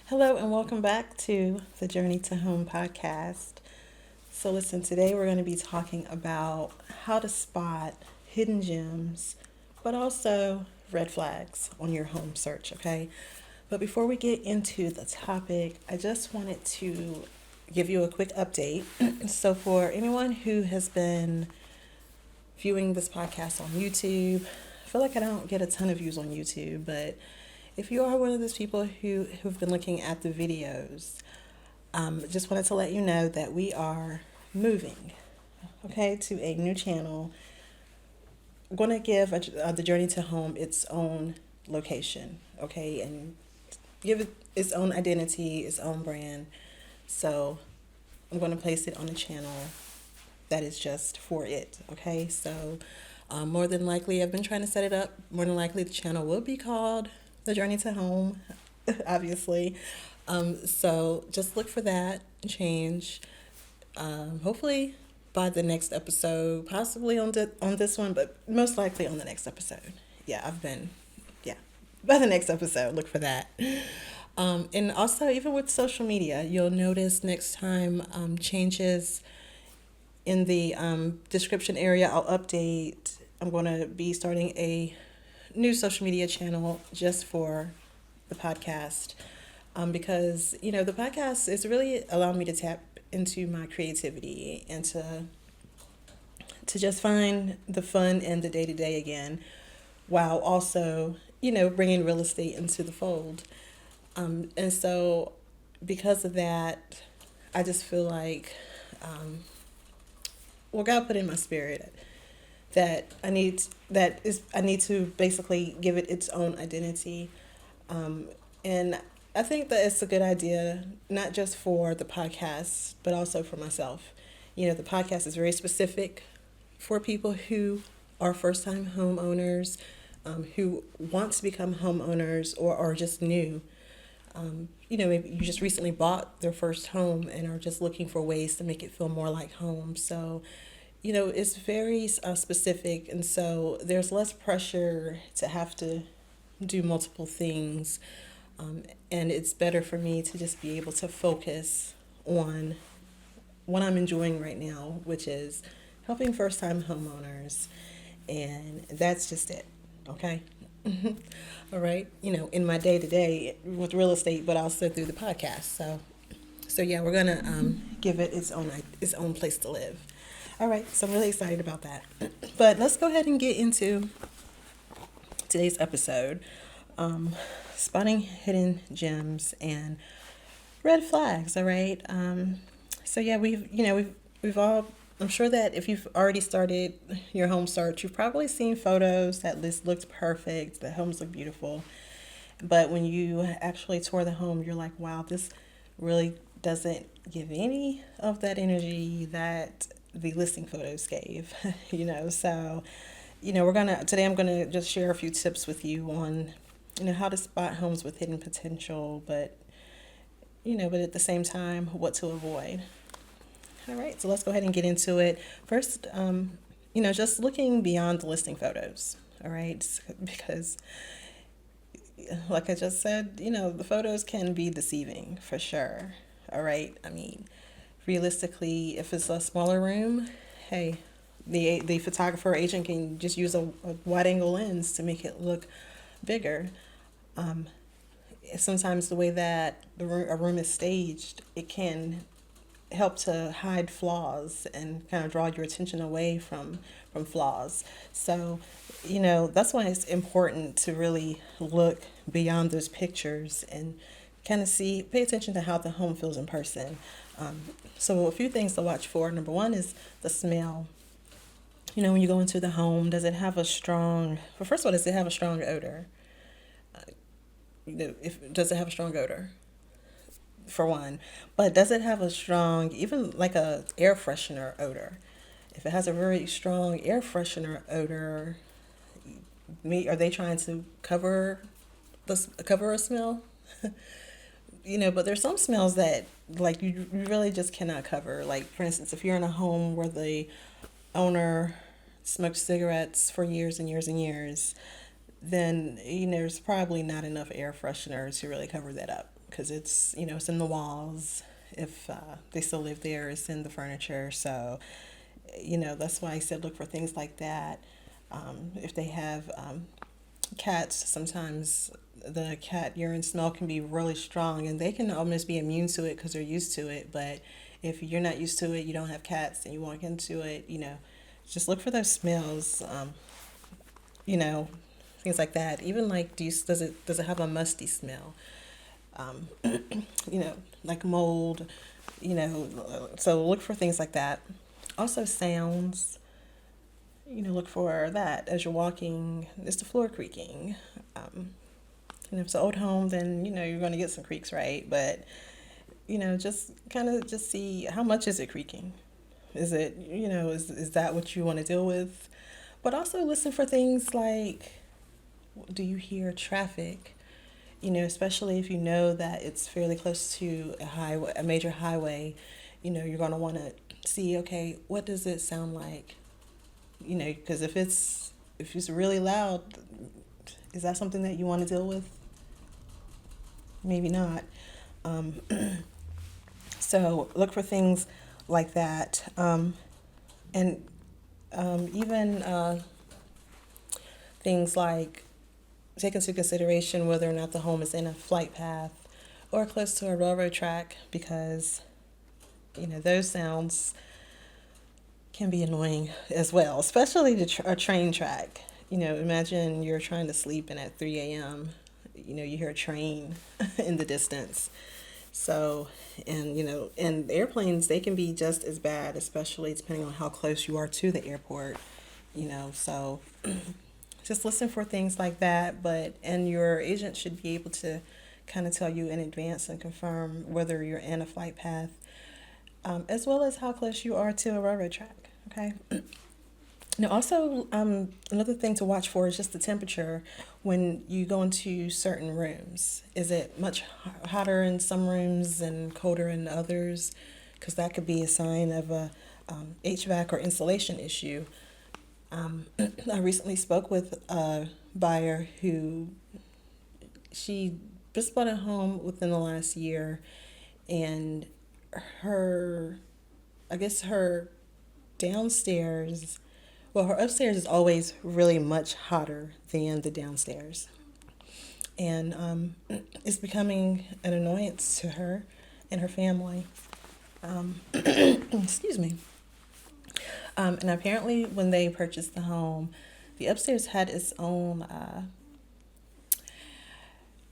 Hello, and welcome back to the Journey to Home podcast. So, listen, today we're going to be talking about how to spot hidden gems, but also red flags on your home search, okay? But before we get into the topic, I just wanted to give you a quick update. So, for anyone who has been viewing this podcast on YouTube, I feel like I don't get a ton of views on YouTube, but if you are one of those people who've been looking at the videos, just wanted to let you know that we are moving, okay, to a new channel. I'm going to give the Journey to Home its own location, okay, and give it its own identity, its own brand. So I'm going to place it on a channel that is just for it, okay? So more than likely, I've been trying to set it up. More than likely, the channel will be called The Journey to Home, obviously. So just look for that change. Hopefully by the next episode, possibly on this one, but most likely on the next episode. Yeah, by the next episode, look for that. And also, even with social media, you'll notice next time changes in the description area. I'll update. I'm going to be starting a new social media channel just for the podcast, because the podcast is really allowing me to tap into my creativity and to just find the fun in the day to day again, while also bringing real estate into the fold. And so because of that, I just feel like God put in my spirit that I need to basically give it its own identity. And I think that it's a good idea, not just for the podcast, but also for myself. The podcast is very specific for people who are first time homeowners, who want to become homeowners or are just new. Maybe you just recently bought their first home and are just looking for ways to make it feel more like home. So, it's very specific, and so there's less pressure to have to do multiple things. And it's better for me to just be able to focus on what I'm enjoying right now, which is helping first time homeowners. And that's just it. Okay. All right. In my day to day with real estate, but also through the podcast. So yeah, we're gonna give it its own place to live. All right. So I'm really excited about that. But let's go ahead and get into today's episode. Spotting hidden gems and red flags. All right. So yeah, we've all. I'm sure that if you've already started your home search, you've probably seen photos that this looked perfect. The homes look beautiful, but when you actually tour the home, you're like, wow, this really doesn't give any of that energy that the listing photos gave. So today I'm gonna just share a few tips with you on how to spot homes with hidden potential, but at the same time, what to avoid. All right, so let's go ahead and get into it. First, just looking beyond the listing photos. All right, because like I just said, the photos can be deceiving for sure. All right, I mean, realistically, if it's a smaller room, hey, the photographer agent can just use a wide angle lens to make it look bigger. Um, Sometimes the way that a room is staged, it can help to hide flaws and kind of draw your attention away from flaws. So, that's why it's important to really look beyond those pictures and kind of pay attention to how the home feels in person. So a few things to watch for. Number one is the smell. When you go into the home, does it have a strong, well, first of all, does it have a strong odor? If does it have a strong odor? For one, but does it have a strong, even like a air freshener odor? If it has a very strong air freshener odor, are they trying to cover a smell? But there's some smells that like you really just cannot cover. Like for instance, if you're in a home where the owner smoked cigarettes for years and years and years, then there's probably not enough air freshener to really cover that up. because it's, it's in the walls. If they still live there, it's in the furniture. So, that's why I said look for things like that. If they have cats, sometimes the cat urine smell can be really strong and they can almost be immune to it because they're used to it. But if you're not used to it, you don't have cats, and you walk into it, just look for those smells. You know, Things like that. Even like, does it have a musty smell? Um, like mold. So look for things like that. Also, sounds. Look for that as you're walking. Is the floor creaking? Um, if it's an old home, then you're going to get some creaks, right? But just kind of just see how much is it creaking. Is it is that what you want to deal with? But also listen for things like, do you hear traffic? Especially if you know that it's fairly close to a highway, a major highway. You're going to want to see, okay, what does it sound like? Because if it's really loud, is that something that you want to deal with? Maybe not. Um, so look for things like that, and even things like take into consideration whether or not the home is in a flight path or close to a railroad track, because those sounds can be annoying as well, especially a train track. Imagine you're trying to sleep and at 3 a.m., you hear a train in the distance. So, and airplanes, they can be just as bad, especially depending on how close you are to the airport, so just listen for things like that. And your agent should be able to kind of tell you in advance and confirm whether you're in a flight path, as well as how close you are to a railroad track. Okay. Now, also, another thing to watch for is just the temperature when you go into certain rooms. Is it much hotter in some rooms and colder in others? Because that could be a sign of a HVAC or insulation issue. I recently spoke with a buyer who she just bought a home within the last year, and her, I guess her downstairs, well, her upstairs is always really much hotter than the downstairs. And it's becoming an annoyance to her and her family. Excuse me. And apparently, when they purchased the home, the upstairs had its own,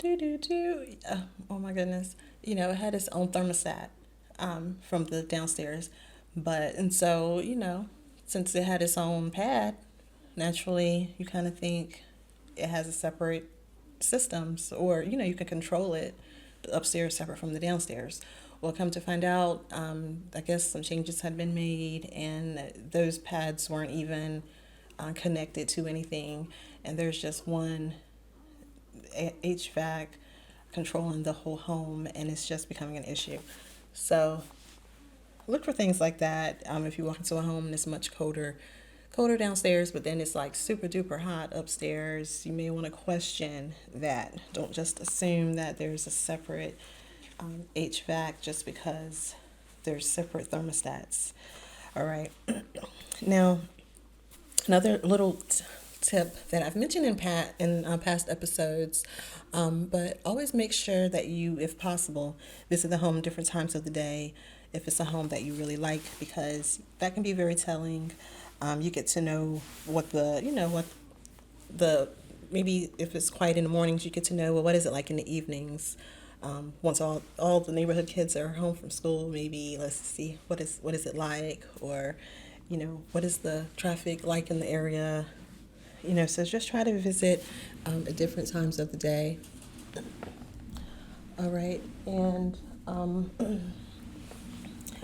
oh my goodness, it had its own thermostat from the downstairs. And so, since it had its own pad, naturally, you kind of think it has a separate systems, or you can control it, the upstairs separate from the downstairs. Well, come to find out, I guess some changes had been made, and those pads weren't even connected to anything, and there's just one HVAC controlling the whole home, and it's just becoming an issue. So look for things like that. If you walk into a home and it's much colder downstairs, but then it's like super duper hot upstairs, you may want to question that. Don't just assume that there's a separate HVAC just because there's separate thermostats. All right. Now, another little tip that I've mentioned in past episodes, but always make sure that you, if possible, visit the home different times of the day if it's a home that you really like, because that can be very telling. You get to know maybe if it's quiet in the mornings, you get to know, well, what is it like in the evenings? Once all the neighborhood kids are home from school, maybe let's see what is it like, or what is the traffic like in the area. So just try to visit at different times of the day. All right, and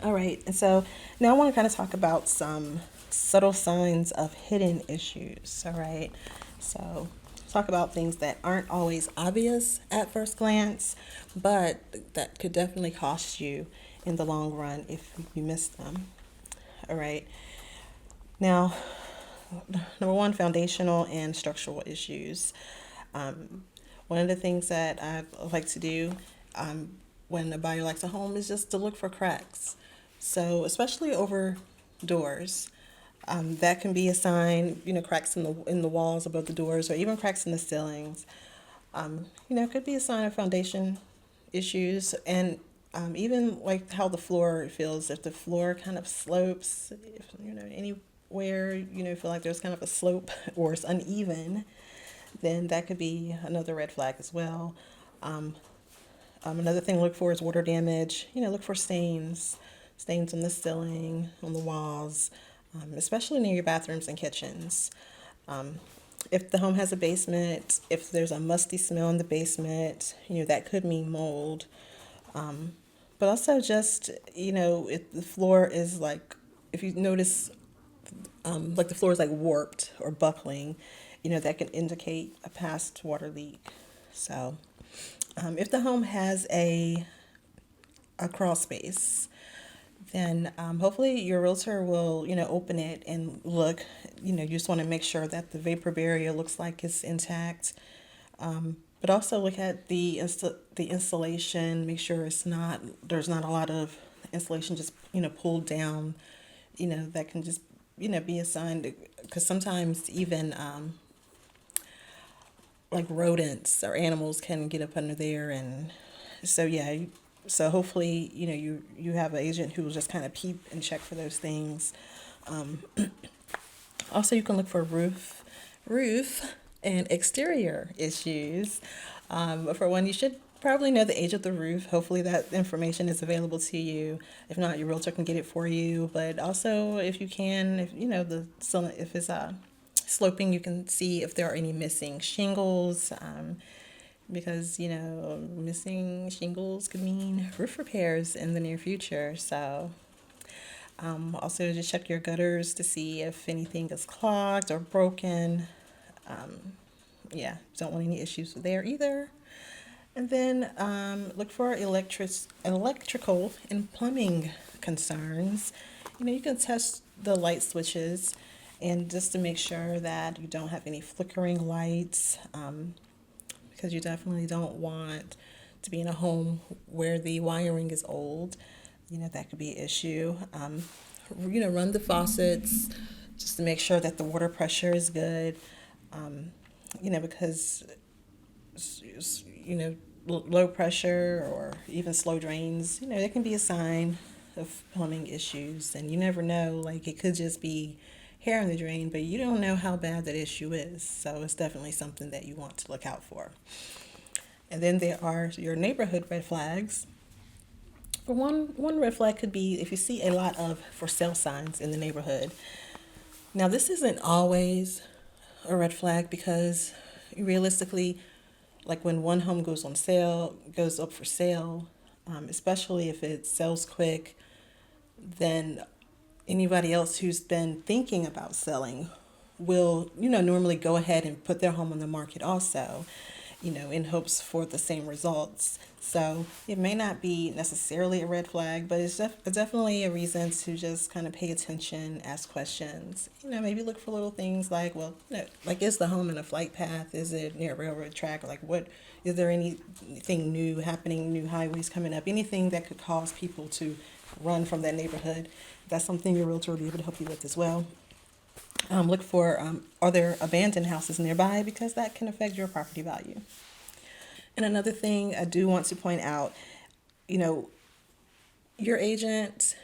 all right, and so now I want to kind of talk about some subtle signs of hidden issues. All right, so talk about things that aren't always obvious at first glance, but that could definitely cost you in the long run if you miss them. All right, now, number one, foundational and structural issues. One of the things that I like to do when a buyer likes a home is just to look for cracks. So especially over doors, that can be a sign. Cracks in the walls above the doors, or even cracks in the ceilings. It could be a sign of foundation issues, and even like how the floor feels. If the floor kind of slopes, if anywhere feel like there's kind of a slope or it's uneven, then that could be another red flag as well. Um, Another thing to look for is water damage. Look for stains on the ceiling, on the walls, especially near your bathrooms and kitchens. Um, if the home has a basement, if there's a musty smell in the basement, that could mean mold. But also just, if the floor is like, if you notice, like the floor is like warped or buckling, that can indicate a past water leak. So, if the home has a crawl space, then hopefully your realtor will, open it and look. You just want to make sure that the vapor barrier looks like it's intact. But also look at the insulation. Make sure there's not a lot of insulation just pulled down. That can just be a sign, because sometimes even like rodents or animals can get up under there, and so yeah. So hopefully you have an agent who will just kind of peep and check for those things. Um, Also, you can look for roof and exterior issues. For one, you should probably know the age of the roof. Hopefully, that information is available to you. If not, your realtor can get it for you. But also, if you can, if if it's sloping, you can see if there are any missing shingles. Because missing shingles could mean roof repairs in the near future. So also, just check your gutters to see if anything is clogged or broken. Yeah, don't want any issues there either. And then look for electrical and plumbing concerns. You can test the light switches, and just to make sure that you don't have any flickering lights, because you definitely don't want to be in a home where the wiring is old. That could be an issue. Run the faucets just to make sure that the water pressure is good. Because low pressure or even slow drains, it can be a sign of plumbing issues. And you never know, like it could just be hair in the drain, but you don't know how bad that issue is. So it's definitely something that you want to look out for. And then there are your neighborhood red flags. For one red flag could be if you see a lot of for sale signs in the neighborhood. Now, this isn't always a red flag, because realistically, like when one home goes up for sale, especially if it sells quick, then anybody else who's been thinking about selling will, normally go ahead and put their home on the market also, in hopes for the same results. So it may not be necessarily a red flag, but it's definitely a reason to just kind of pay attention, ask questions. Maybe look for little things like, well, like, is the home in a flight path? Is it near a railroad track? Like, what is there anything new happening? New highways coming up? Anything that could cause people to run from that neighborhood? That's something your realtor will be able to help you with as well. Look for are there abandoned houses nearby, because that can affect your property value. And another thing I do want to point out, you know, your agent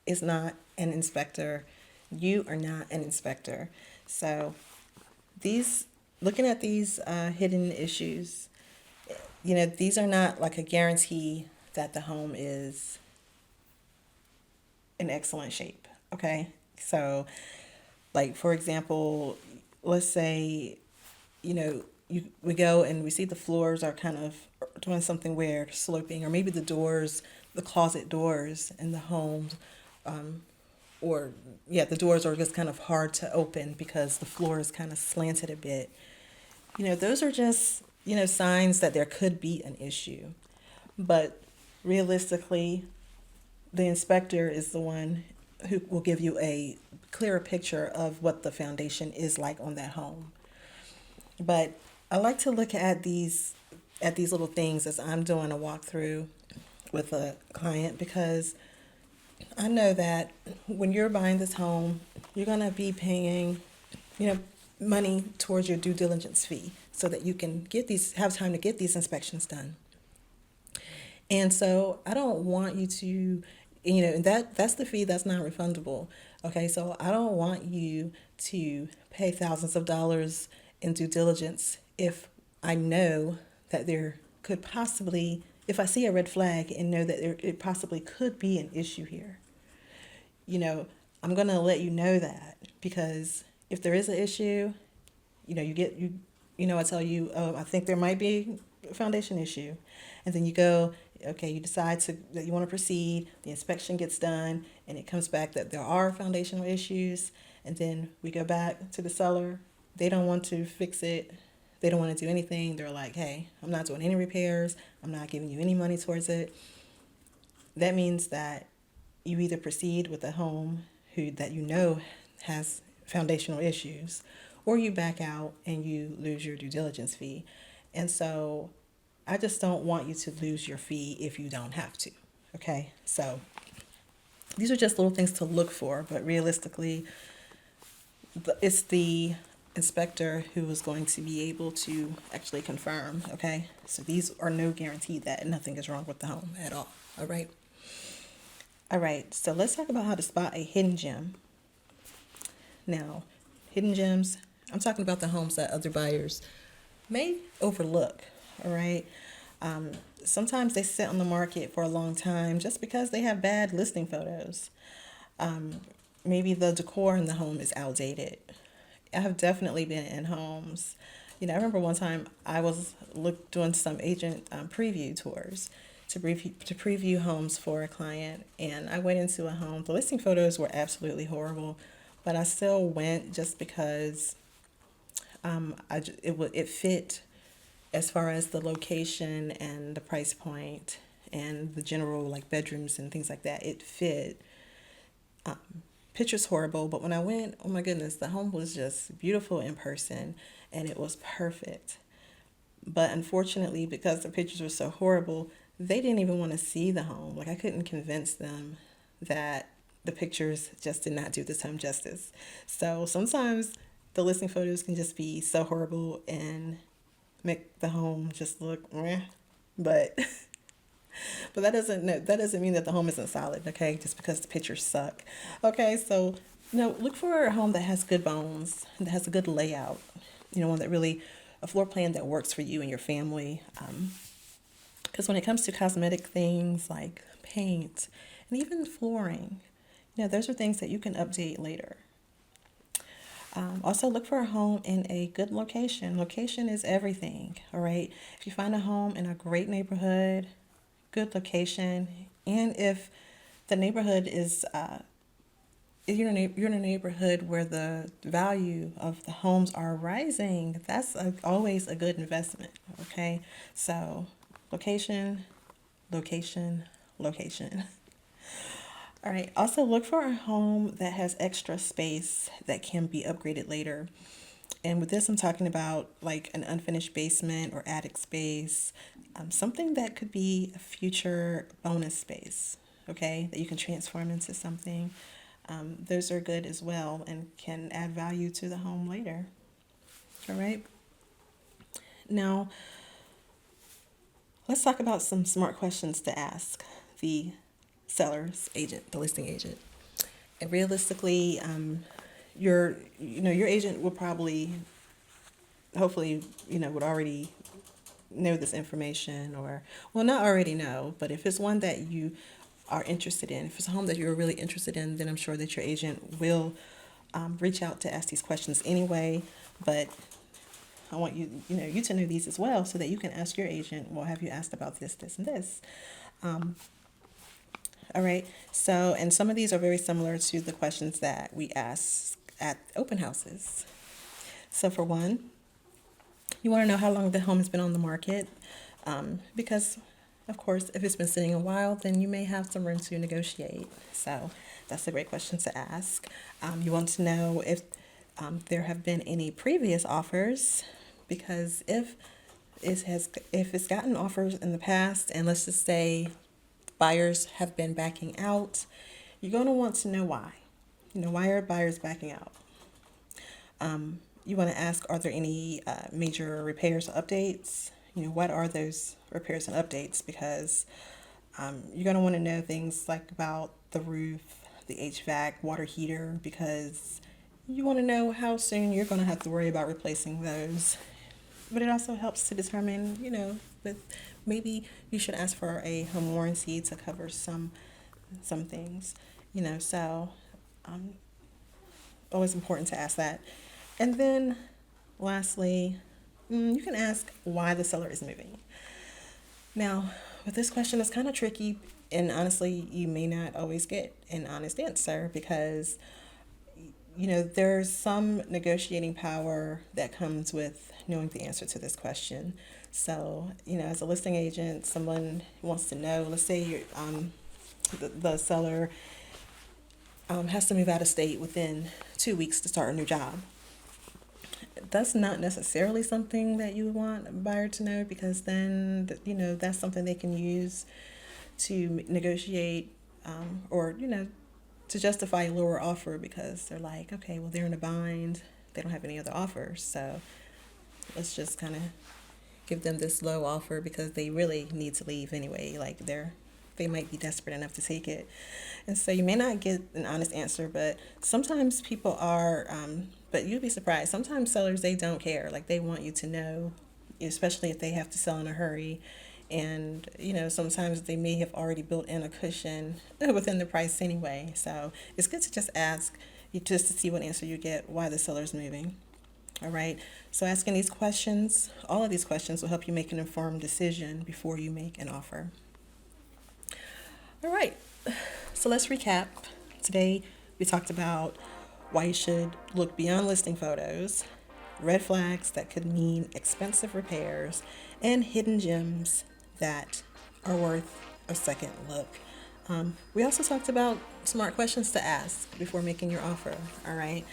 is not an inspector. You are not an inspector. So these, looking at these hidden issues, these are not like a guarantee that the home is in excellent shape. Okay. So, like, for example, let's say, we go and we see the floors are kind of doing something weird, sloping, or maybe the closet doors in the home, or yeah, the doors are just kind of hard to open because the floor is kind of slanted a bit. Those are just, signs that there could be an issue. But realistically, the inspector is the one who will give you a clearer picture of what the foundation is like on that home. But I like to look at these at these little things as I'm doing a walkthrough with a client, because I know that when you're buying this home, you're going to be paying, you know, money towards your due diligence fee so that you can have time to get these inspections done. And so I don't want you to, and that's the fee that's not refundable. Okay, so I don't want you to pay thousands of dollars in due diligence if I know that there could possibly, if I see a red flag and know that it possibly could be an issue here. I'm going to let you know that, because if there is an issue, I tell you, oh, I think there might be a foundation issue. And then you go, okay, you decide that you want to proceed, the inspection gets done, and it comes back that there are foundational issues. And then we go back to the seller. They don't want to fix it. They don't want to do anything. They're like, hey, I'm not doing any repairs. I'm not giving you any money towards it. That means that you either proceed with a home that has foundational issues, or you back out and you lose your due diligence fee. And so I just don't want you to lose your fee if you don't have to. Okay, so these are just little things to look for, but realistically, it's the inspector who is going to be able to actually confirm. Okay, so these are no guarantee that nothing is wrong with the home at all. All right, so let's talk about how to spot a hidden gem. Now, hidden gems, I'm talking about the homes that other buyers may overlook. All right. Sometimes they sit on the market for a long time just because they have bad listing photos. Maybe the decor in the home is outdated. I have definitely been in homes. I remember one time I was doing some agent preview tours to preview homes for a client, and I went into a home. The listing photos were absolutely horrible, but I still went just because it fit as far as the location and the price point and the general like bedrooms and things like that. It fit. Picture's horrible, but when I went, oh my goodness, the home was just beautiful in person and it was perfect. But unfortunately, because the pictures were so horrible, they didn't even want to see the home. Like, I couldn't convince them that the pictures just did not do this home justice. So sometimes the listing photos can just be so horrible and make the home just look meh. But but that doesn't mean that the home isn't solid, okay? Just because the pictures suck. Okay, so look for a home that has good bones, that has a good layout. One that really, a floor plan that works for you and your family. Because when it comes to cosmetic things like paint and even flooring, those are things that you can update later. Also, look for a home in a good location. Location is everything, all right? If you find a home in a great neighborhood, good location, and if the neighborhood is, you're in a neighborhood where the value of the homes are rising, that's always a good investment, okay? So, location, location, location. All right. Also, look for a home that has extra space that can be upgraded later. And with this, I'm talking about like an unfinished basement or attic space, something that could be a future bonus space, okay, that you can transform into something. Those are good as well and can add value to the home later. All right. Now, let's talk about some smart questions to ask the seller's agent, the listing agent. And realistically, your agent will probably, hopefully, would already know this information, or, well, not already know, but if it's one that you are interested in, if it's a home that you're really interested in, then I'm sure that your agent will reach out to ask these questions anyway. But I want you to know these as well, so that you can ask your agent, well, have you asked about this, this, and this? All right. So, and some of these are very similar to the questions that we ask at open houses. So for one, you want to know how long the home has been on the market, because, of course, if it's been sitting a while, then you may have some room to negotiate. So that's a great question to ask. You want to know if there have been any previous offers, because if if it's gotten offers in the past, and let's just say buyers have been backing out, you're going to want to know why. Why are buyers backing out? You want to ask, are there any major repairs or updates? What are those repairs and updates? Because you're going to want to know things like about the roof, the HVAC, water heater, because you want to know how soon you're going to have to worry about replacing those. But it also helps to determine, that maybe you should ask for a home warranty to cover some things, so always important to ask that. And then lastly, you can ask why the seller is moving. Now, with this question, it's kind of tricky, and honestly, you may not always get an honest answer because, there's some negotiating power that comes with knowing the answer to this question. So, as a listing agent, someone wants to know, let's say the seller has to move out of state within 2 weeks to start a new job. That's not necessarily something that you would want a buyer to know, because then, that's something they can use to negotiate or, to justify a lower offer, because they're like, okay, well, they're in a bind. They don't have any other offers. So let's just kind of give them this low offer because they really need to leave anyway. Like they might be desperate enough to take it. And so you may not get an honest answer, but sometimes people are, but you'd be surprised. Sometimes sellers, they don't care. Like they want you to know, especially if they have to sell in a hurry. And, sometimes they may have already built in a cushion within the price anyway. So it's good to just ask, just to see what answer you get, why the seller's moving. All right. So asking these questions, all of these questions will help you make an informed decision before you make an offer. All right. So let's recap. Today, we talked about why you should look beyond listing photos, red flags that could mean expensive repairs, and hidden gems that are worth a second look. We also talked about smart questions to ask before making your offer. All right.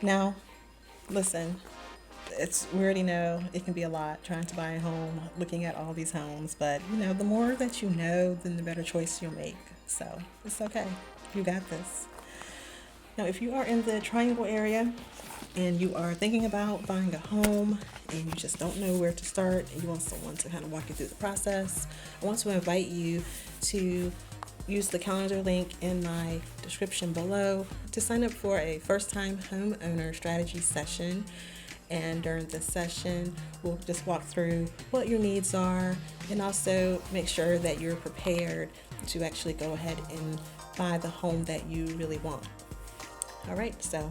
Now, listen, we already know it can be a lot trying to buy a home, looking at all these homes, but the more that you know, then the better choice you'll make. So it's okay. You got this. Now, if you are in the Triangle area and you are thinking about buying a home and you just don't know where to start and you want someone to kind of walk you through the process, I want to invite you to use the calendar link in my description below to sign up for a first-time homeowner strategy session. And during this session, we'll just walk through what your needs are and also make sure that you're prepared to actually go ahead and buy the home that you really want. All right, so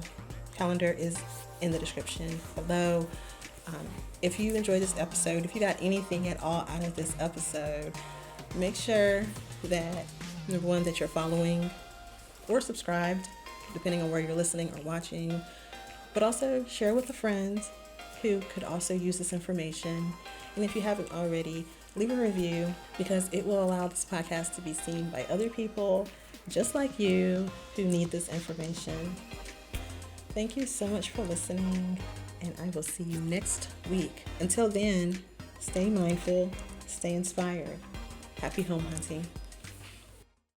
calendar is in the description below. If you enjoyed this episode, if you got anything at all out of this episode, make sure that, number one, that you're following or subscribed, depending on where you're listening or watching, but also share with a friend who could also use this information. And if you haven't already, leave a review, because it will allow this podcast to be seen by other people just like you who need this information. Thank you so much for listening, and I will see you next week. Until then, stay mindful, stay inspired. Happy home hunting.